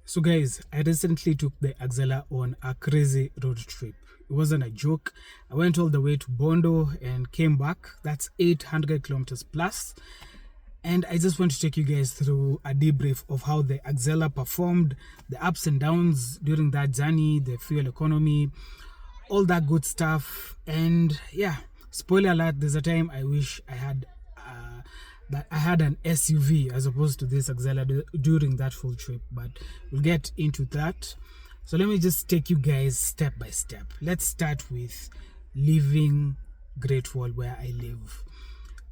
So guys, I recently took the Axela on a crazy road trip. It wasn't a joke. I went all the way to Bondo and came back. That's 800 kilometers plus. And I just want to take you guys through a debrief of how the Axela performed, the ups and downs during that journey, the fuel economy, all that good stuff. And yeah, spoiler alert, there's a time I wish I had an SUV as opposed to this Axela during that full trip, but we'll get into that. So let me just take you guys step by step. Let's start with leaving Great Wall where I live.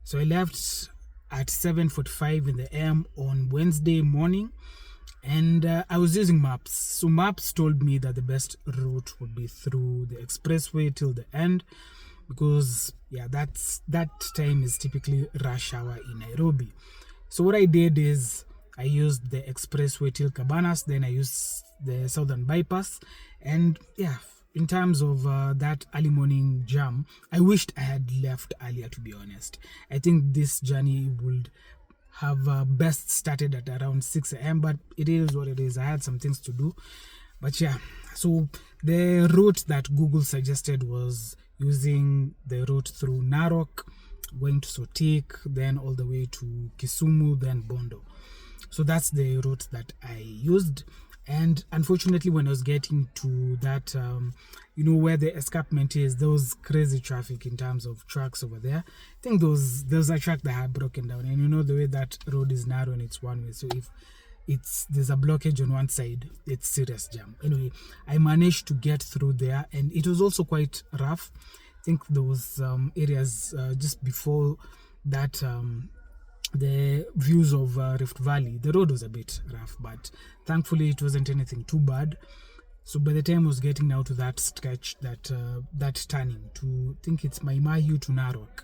So I left at 7:45 in the AM on Wednesday morning, and I was using maps. So maps told me that the best route would be through the expressway till the end, because yeah, that time is typically rush hour in Nairobi. So what I did is I used the expressway till Cabanas, then I used the southern bypass. And yeah, in terms of that early morning jam, I wished I had left earlier, to be honest. I think this journey would have best started at around 6 a.m, but it is what it is. I had some things to do. But yeah, so the route that Google suggested was using the route through Narok, going to Sotik, then all the way to Kisumu, then Bondo. So that's the route that I used. And unfortunately, when I was getting to that, where the escarpment is, there was crazy traffic in terms of trucks over there. I think there was a truck that had broken down, and the way that road is narrow and it's one way. So if there's a blockage on one side, it's serious jam. Anyway, I managed to get through there, and it was also quite rough. I think there was areas just before that, the views of Rift Valley, the road was a bit rough, but thankfully it wasn't anything too bad. So by the time I was getting now to that stretch, that turning to, I think it's Mahiu to Narok,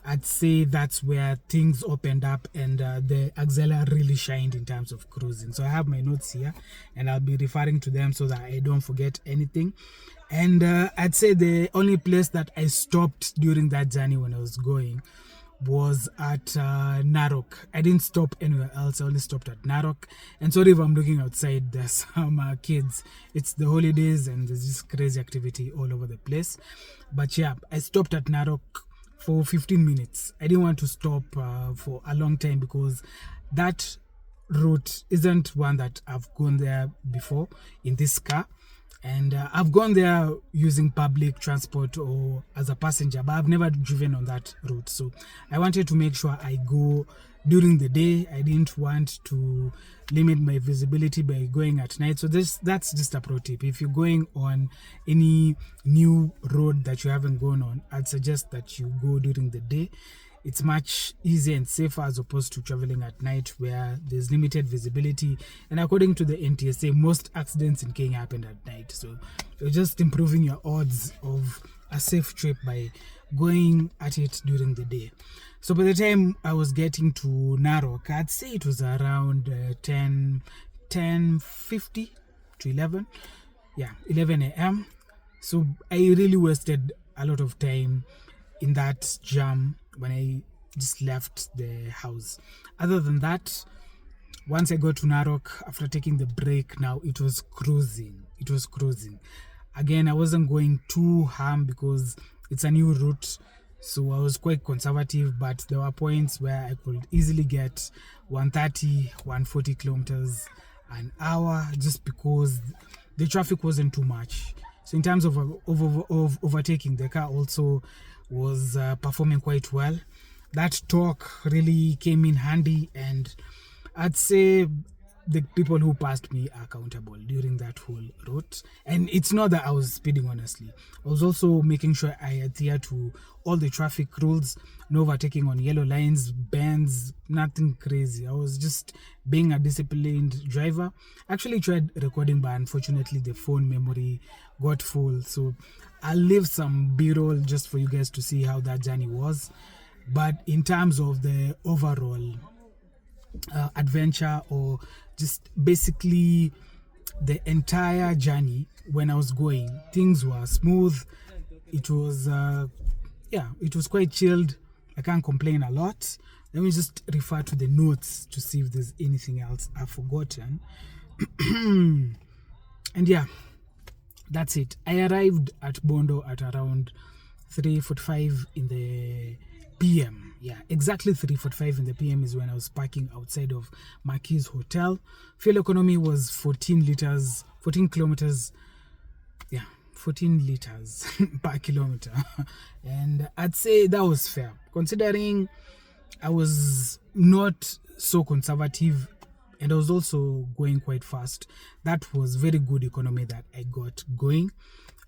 I'd say that's where things opened up, and the Axela really shined in terms of cruising. So I have my notes here, and I'll be referring to them so that I don't forget anything. And I'd say the only place that I stopped during that journey when I was going was at Narok. I didn't stop anywhere else. I only stopped at Narok. And sorry if I'm looking outside, there's some kids. It's the holidays and there's just crazy activity all over the place. But yeah, I stopped at Narok for 15 minutes. I didn't want to stop for a long time because that route isn't one that I've gone there before in this car. And I've gone there using public transport or as a passenger, but I've never driven on that route. So I wanted to make sure I go during the day. I didn't want to limit my visibility by going at night. So that's just a pro tip. If you're going on any new road that you haven't gone on, I'd suggest that you go during the day. It's much easier and safer as opposed to traveling at night where there's limited visibility. And according to the NTSA, most accidents in Kenya happen at night. So you're just improving your odds of a safe trip by going at it during the day. So by the time I was getting to Narok, I'd say it was around 10:50 to 11. Yeah, 11 a.m. So I really wasted a lot of time in that jam when I just left the house. Other than that, once I got to Narok, after taking the break, now it was cruising. Again, I wasn't going too harm because it's a new route, so I was quite conservative, but there were points where I could easily get 130, 140 kilometers an hour just because the traffic wasn't too much. So in terms of overtaking, the car also was performing quite well. That torque really came in handy, and I'd say the people who passed me are accountable during that whole route. And it's not that I was speeding, honestly. I was also making sure I adhere to all the traffic rules, no overtaking on yellow lines, bends, nothing crazy. I was just being a disciplined driver. I actually tried recording, but unfortunately the phone memory got full. So I'll leave some B-roll just for you guys to see how that journey was. But in terms of the overall adventure, or just basically the entire journey, when I was going, things were smooth. It was quite chilled. I can't complain a lot. Let me just refer to the notes to see if there's anything else I've forgotten. And yeah, that's it. I arrived at Bondo at around 3:45 in the PM. Yeah, exactly 3:45 in the PM is when I was parking outside of Maki's hotel. Fuel economy was 14 liters, 14 kilometers. Yeah, 14 liters per kilometer. And I'd say that was fair, considering I was not so conservative and I was also going quite fast. That was very good economy that I got going.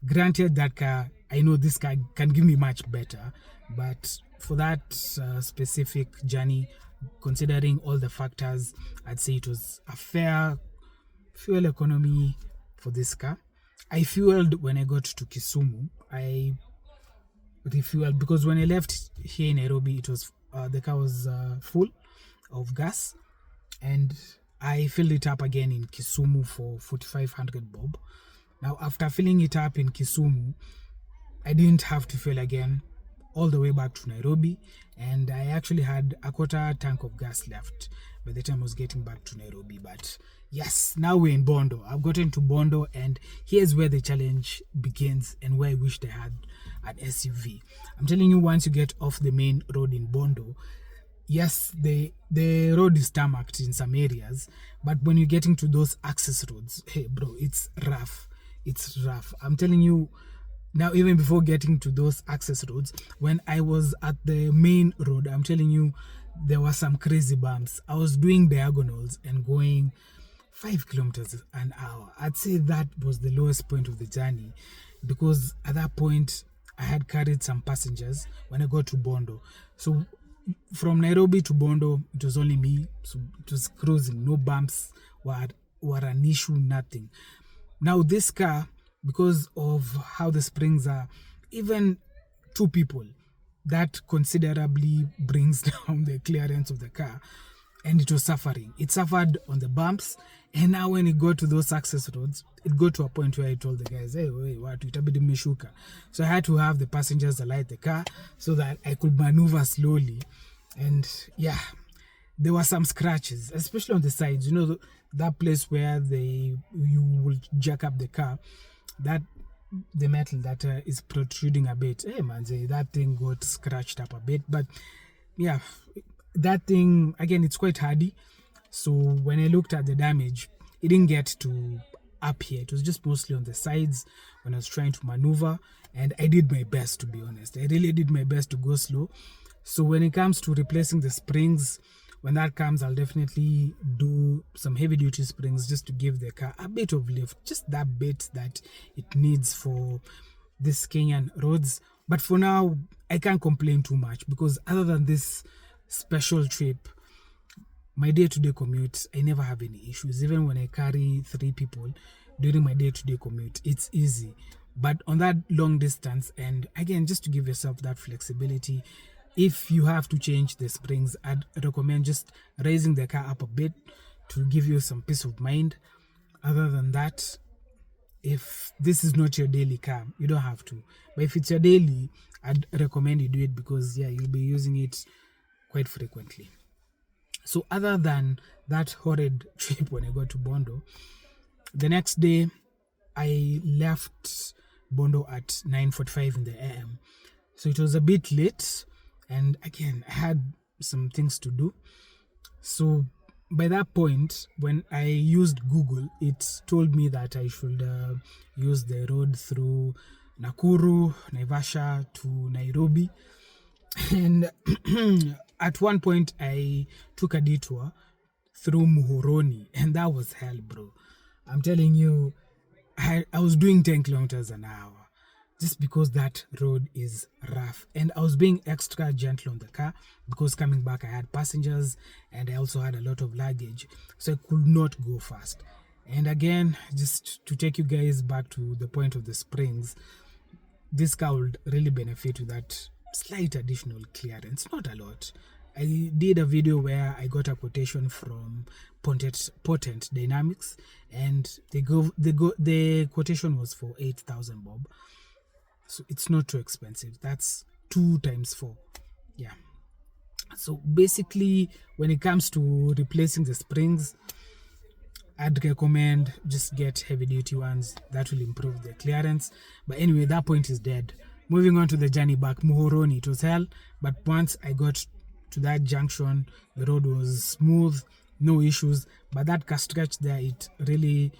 Granted, that car, I know this car can give me much better, but for that specific journey, considering all the factors, I'd say it was a fair fuel economy for this car. I fueled when I got to Kisumu. I refueled because when I left here in Nairobi, it was the car was full of gas, and I filled it up again in Kisumu for 4,500 bob. Now, after filling it up in Kisumu, I didn't have to fill again all the way back to Nairobi, and I actually had a quarter tank of gas left by the time I was getting back to Nairobi. But yes, now we're in Bondo. I've gotten to Bondo, and here's where the challenge begins and where I wished I had an SUV. I'm telling you, once you get off the main road in Bondo, yes, the road is tarmacked in some areas, but when you're getting to those access roads, hey bro, it's rough. It's rough. I'm telling you, now even before getting to those access roads, when I was at the main road, I'm telling you, there were some crazy bumps. I was doing diagonals and going 5 kilometers an hour. I'd say that was the lowest point of the journey, because at that point I had carried some passengers when I got to Bondo. So from Nairobi to Bondo, it was only me. So it was cruising, no bumps were an issue, nothing. Now this car, because of how the springs are, even two people, that considerably brings down the clearance of the car, and it was suffering. It suffered on the bumps, and now when it got to those access roads, it got to a point where I told the guys, hey, what, itabidi mmeshuka. So I had to have the passengers alight the car so that I could maneuver slowly. And yeah, there were some scratches, especially on the sides. You know, that place where you will jack up the car, that the metal that is protruding a bit. Hey man, that thing got scratched up a bit. But yeah, that thing, again, it's quite hardy. So when I looked at the damage, it didn't get to up here. It was just mostly on the sides when I was trying to maneuver. And I did my best, to be honest. I really did my best to go slow. So when it comes to replacing the springs, when that comes, I'll definitely do some heavy duty springs just to give the car a bit of lift, just that bit that it needs for this Kenyan roads. But for now, I can't complain too much, because other than this special trip, my day-to-day commute, I never have any issues. Even when I carry 3 people during my day-to-day commute, it's easy. But on that long distance, and again, just to give yourself that flexibility, if you have to change the springs, I'd recommend just raising the car up a bit to give you some peace of mind. Other than that, if this is not your daily car, you don't have to. But if it's your daily, I'd recommend you do it, because yeah, you'll be using it quite frequently. So other than that horrid trip when I got to Bondo, the next day I left Bondo at 9:45 in the AM. So it was a bit late, and again, I had some things to do. So by that point, when I used Google, it told me that I should use the road through Nakuru, Naivasha to Nairobi. And at one point, I took a detour through Muhoroni, and that was hell, bro. I'm telling you, I was doing 10 kilometers an hour. Just because that road is rough. And I was being extra gentle on the car, because coming back I had passengers and I also had a lot of luggage, so I could not go fast. And again, just to take you guys back to the point of the springs, this car would really benefit with that slight additional clearance, not a lot. I did a video where I got a quotation from Potent Dynamics, and the quotation was for 8,000 bob. So it's not too expensive. That's 2 times 4. Yeah. So basically, when it comes to replacing the springs, I'd recommend just get heavy duty ones. That will improve the clearance. But anyway, that point is dead. Moving on to the journey back, Muhoroni, it was hell. But once I got to that junction, the road was smooth, no issues. But that car stretch there, it really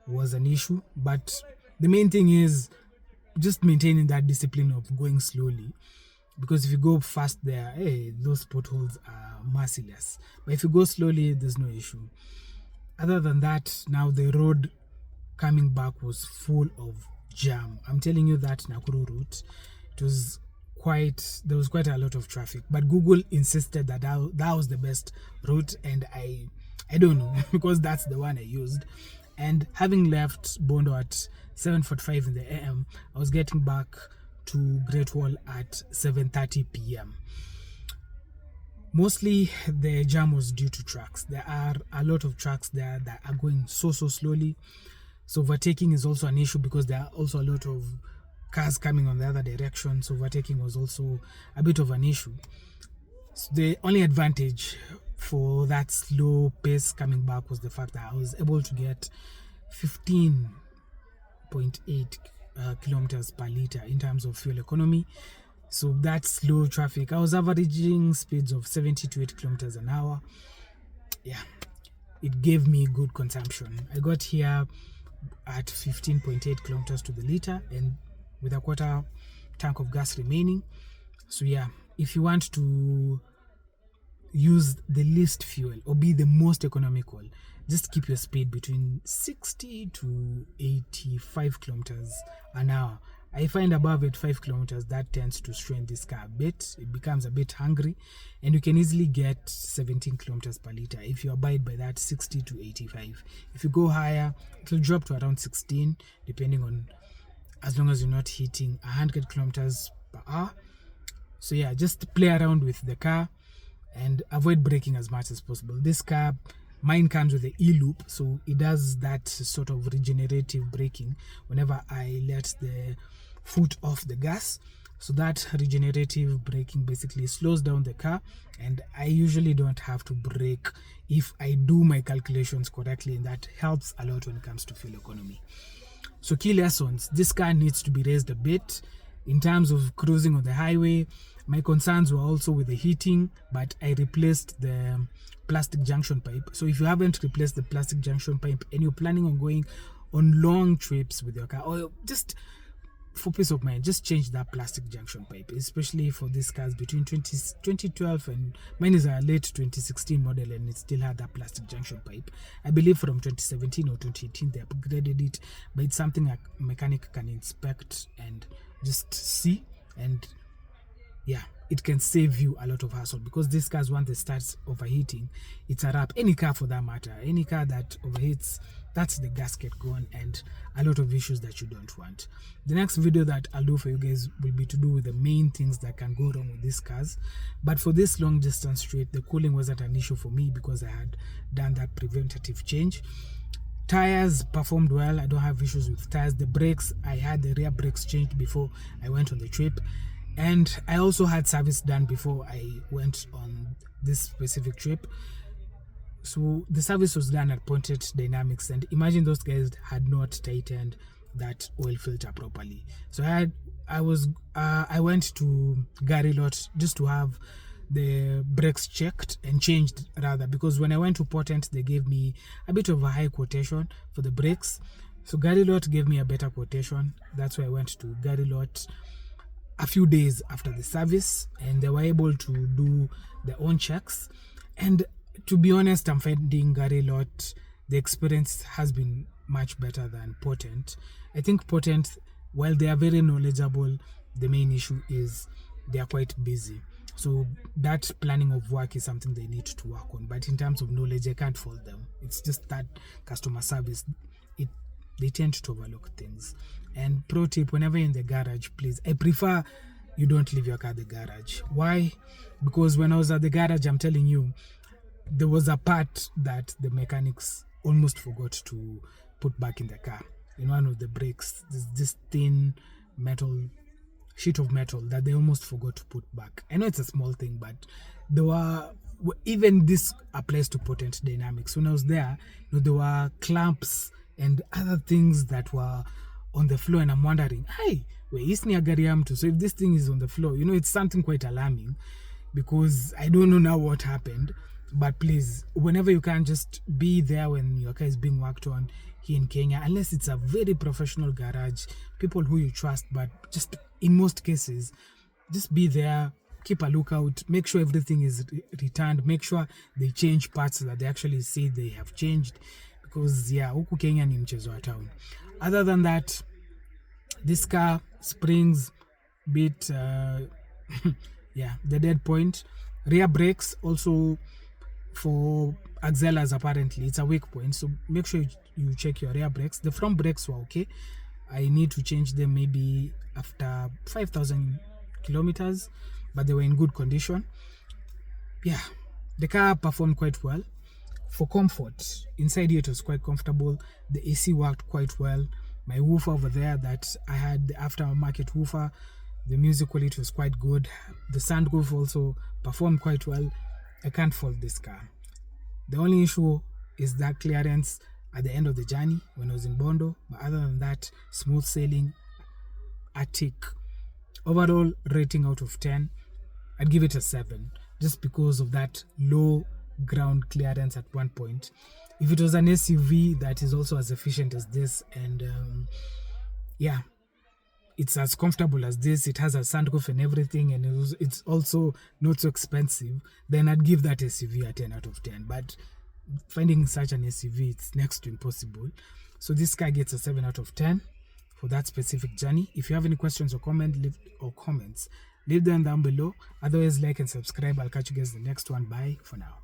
was an issue. But the main thing is just maintaining that discipline of going slowly. Because if you go fast there, hey, those potholes are merciless. But if you go slowly, there's no issue. Other than that, now the road coming back was full of jam. I'm telling you that Nakuru route, there was quite a lot of traffic. But Google insisted that that was the best route, and I don't know because that's the one I used. And having left Bondo at 7:45 in the AM, I was getting back to Great Wall at 7:30 PM. Mostly the jam was due to trucks. There are a lot of trucks there that are going so slowly. So overtaking is also an issue because there are also a lot of cars coming on the other direction. So overtaking was also a bit of an issue. So the only advantage for that slow pace coming back was the fact that I was able to get 15.8 kilometers per liter in terms of fuel economy. So that's slow traffic. I was averaging speeds of 70 to 80 kilometers an hour. Yeah, it gave me good consumption. I got here at 15.8 kilometers to the liter and with a quarter tank of gas remaining. So yeah, if you want to use the least fuel or be the most economical, just keep your speed between 60 to 85 kilometers an hour. I find above 85 kilometers, that tends to strain this car a bit. It becomes a bit hungry, and you can easily get 17 kilometers per liter if you abide by that 60 to 85. If you go higher, it will drop to around 16, depending on, as long as you're not hitting 100 kilometers per hour. So yeah, just play around with the car and avoid braking as much as possible. This car, mine comes with the E-loop, so it does that sort of regenerative braking whenever I let the foot off the gas. So that regenerative braking basically slows down the car, and I usually don't have to brake if I do my calculations correctly, and that helps a lot when it comes to fuel economy. So key lessons: this car needs to be raised a bit. In terms of cruising on the highway, my concerns were also with the heating, but I replaced the plastic junction pipe. So if you haven't replaced the plastic junction pipe and you're planning on going on long trips with your car, or just for peace of mind, just change that plastic junction pipe, especially for these cars between 2012 and mine is a late 2016 model, and it still had that plastic junction pipe. I believe from 2017 or 2018 they upgraded it, but it's something a mechanic can inspect and just see, and yeah, it can save you a lot of hassle, because these cars, once they start overheating, it's a wrap. Any car for that matter, any car that overheats, that's the gasket gone, and a lot of issues that you don't want. The next video that I'll do for you guys will be to do with the main things that can go wrong with these cars. But for this long distance trip, the cooling wasn't an issue for me because I had done that preventative change. Tires performed well. I don't have issues with tires. The brakes, I had the rear brakes changed before I went on the trip, and I also had service done before I went on this specific trip. So the service was done at Pointed Dynamics, and imagine those guys had not tightened that oil filter properly. So I went to Gary Lot just to have the brakes checked and changed, rather, because when I went to Potent they gave me a bit of a high quotation for the brakes. So Gary Lot gave me a better quotation. That's why I went to Gary Lot a few days after the service, and they were able to do their own checks. And to be honest, I'm finding Gary Lot, the experience has been much better than Potent. I think Potent, while they are very knowledgeable, the main issue is they are quite busy. So that planning of work is something they need to work on. But in terms of knowledge, I can't fault them. It's just that customer service, they tend to overlook things. And pro tip, whenever you're in the garage, please, I prefer you don't leave your car at the garage. Why? Because when I was at the garage, I'm telling you, there was a part that the mechanics almost forgot to put back in the car. In one of the brakes, there's this thin sheet of metal that they almost forgot to put back. I know it's a small thing, but there were even this applies to potent dynamics. When I was there, there were clamps and other things that were on the floor, and I'm wondering, hey, where is Niagariam? So if this thing is on the floor, it's something quite alarming, because I don't know now what happened. But please, whenever you can, just be there when your car is being worked on here in Kenya, unless it's a very professional garage, people who you trust. But just in most cases, just be there, keep a lookout, make sure everything is returned, make sure they change parts that they actually say they have changed, because huku Kenya ni mchezo wa town. Other than that, this car springs bit the dead point. Rear brakes also for Axelas, apparently it's a weak point, so make sure you check your rear brakes. The front brakes were okay. I need to change them maybe after 5,000 kilometers, but they were in good condition. The car performed quite well. For comfort, inside here it was quite comfortable. The AC worked quite well. My woofer over there that I had, the aftermarket woofer, the music quality was quite good. The sunroof also performed quite well. I can't fault this car. The only issue is that clearance at the end of the journey when I was in Bondo. But other than that, smooth sailing, a tick. Overall rating out of 10, I'd give it a 7, just because of that low ground clearance at one point. If it was an SUV that is also as efficient as this, and it's as comfortable as this, it has a sunroof and everything, and it's also not so expensive, then I'd give that SUV a 10 out of 10. But finding such an SUV, it's next to impossible. So this car gets a 7 out of 10 for that specific journey. If you have any questions or comments, leave them down below. Otherwise, like and subscribe. I'll catch you guys in the next one. Bye for now.